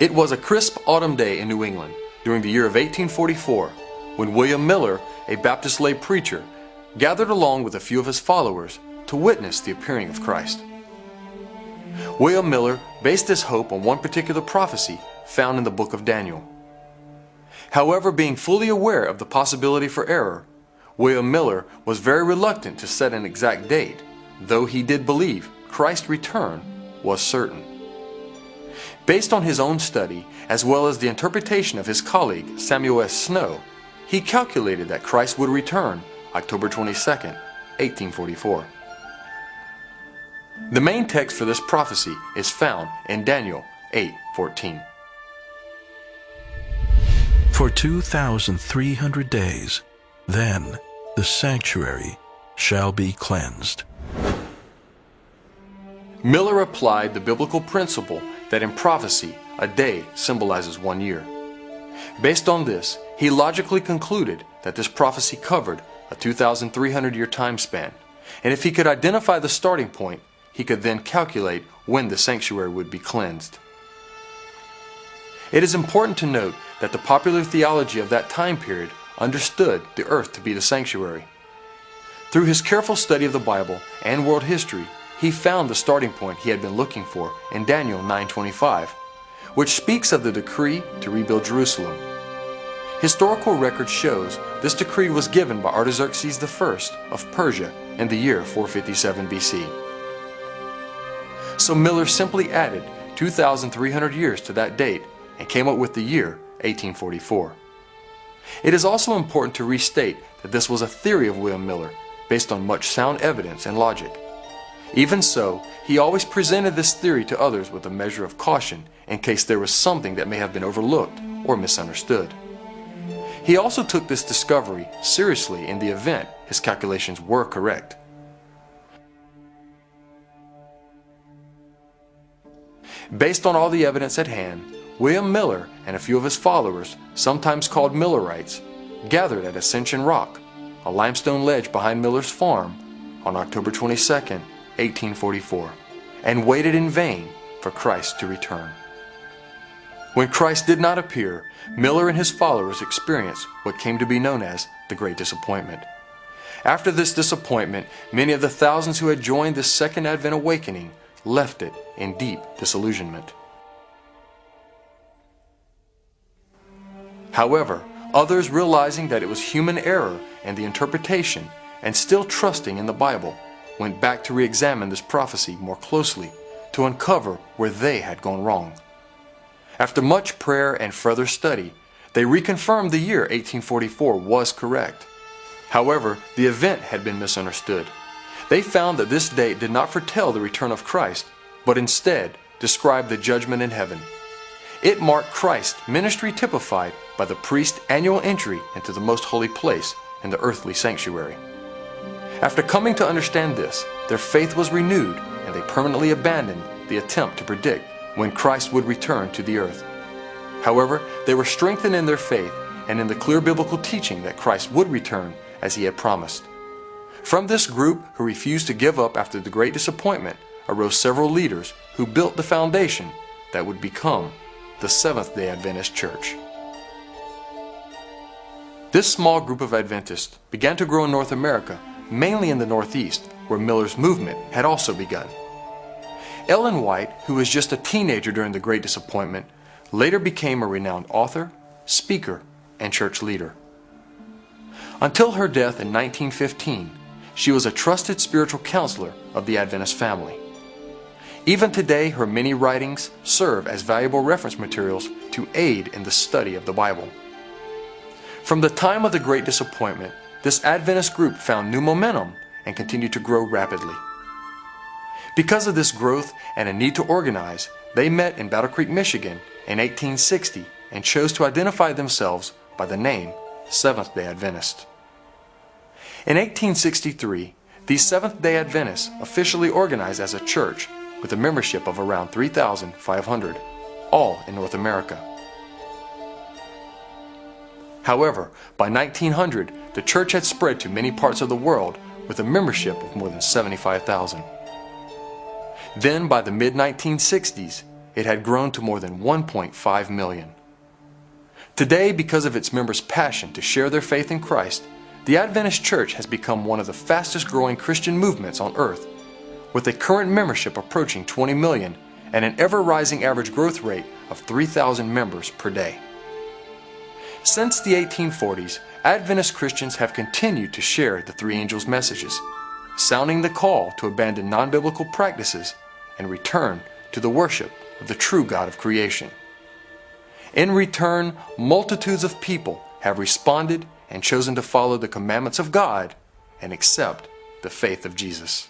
It was a crisp autumn day in New England during the year of 1844 when William Miller, a Baptist lay preacher, gathered along with a few of his followers to witness the appearing of Christ. William Miller based his hope on one particular prophecy found in the book of Daniel. However, being fully aware of the possibility for error, William Miller was very reluctant to set an exact date, though he did believe Christ's return was certain. Based on his own study, as well as the interpretation of his colleague Samuel S. Snow, he calculated that Christ would return October 22, 1844. The main text for this prophecy is found in Daniel 8:14. For 2,300 days, then the sanctuary shall be cleansed. Miller applied the biblical principle that in prophecy, a day symbolizes 1 year. Based on this, he logically concluded that this prophecy covered a 2,300-year time span, and if he could identify the starting point, he could then calculate when the sanctuary would be cleansed. It is important to note that the popular theology of that time period understood the earth to be the sanctuary. Through his careful study of the Bible and world history, he found the starting point he had been looking for in Daniel 9:25, which speaks of the decree to rebuild Jerusalem. Historical record shows this decree was given by Artaxerxes I of Persia in the year 457 BC. So Miller simply added 2,300 years to that date and came up with the year 1844. It is also important to restate that this was a theory of William Miller based on much sound evidence and logic. Even so, he always presented this theory to others with a measure of caution in case there was something that may have been overlooked or misunderstood. He also took this discovery seriously in the event his calculations were correct. Based on all the evidence at hand, William Miller and a few of his followers, sometimes called Millerites, gathered at Ascension Rock, a limestone ledge behind Miller's farm, on October 22, 1844, and waited in vain for Christ to return. When Christ did not appear, Miller and his followers experienced what came to be known as the Great Disappointment. After this disappointment, many of the thousands who had joined the Second Advent awakening left it in deep disillusionment. However, others, realizing that it was human error in the interpretation and still trusting in the Bible, went back to re-examine this prophecy more closely to uncover where they had gone wrong. After much prayer and further study, they reconfirmed the year 1844 was correct. However, the event had been misunderstood. They found that this date did not foretell the return of Christ, but instead described the judgment in heaven. It marked Christ's ministry typified by the priest's annual entry into the most holy place in the earthly sanctuary. After coming to understand this, their faith was renewed and they permanently abandoned the attempt to predict when Christ would return to the earth. However, they were strengthened in their faith and in the clear biblical teaching that Christ would return as he had promised. From this group who refused to give up after the Great Disappointment arose several leaders who built the foundation that would become the Seventh-day Adventist Church. This small group of Adventists began to grow in North America, mainly in the Northeast, where Miller's movement had also begun. Ellen White, who was just a teenager during the Great Disappointment, later became a renowned author, speaker, and church leader. Until her death in 1915, she was a trusted spiritual counselor of the Adventist family. Even today, her many writings serve as valuable reference materials to aid in the study of the Bible. From the time of the Great Disappointment, this Adventist group found new momentum and continued to grow rapidly. Because of this growth and a need to organize, they met in Battle Creek, Michigan in 1860 and chose to identify themselves by the name Seventh-day Adventist. In 1863, these Seventh-day Adventists officially organized as a church with a membership of around 3,500, all in North America. However, by 1900, the church had spread to many parts of the world with a membership of more than 75,000. Then, by the mid-1960s, it had grown to more than 1.5 million. Today, because of its members' passion to share their faith in Christ, the Adventist Church has become one of the fastest growing Christian movements on earth, with a current membership approaching 20 million and an ever-rising average growth rate of 3,000 members per day. Since the 1840s, Adventist Christians have continued to share the three angels' messages, sounding the call to abandon non-biblical practices and return to the worship of the true God of creation. In return, multitudes of people have responded and chosen to follow the commandments of God and accept the faith of Jesus.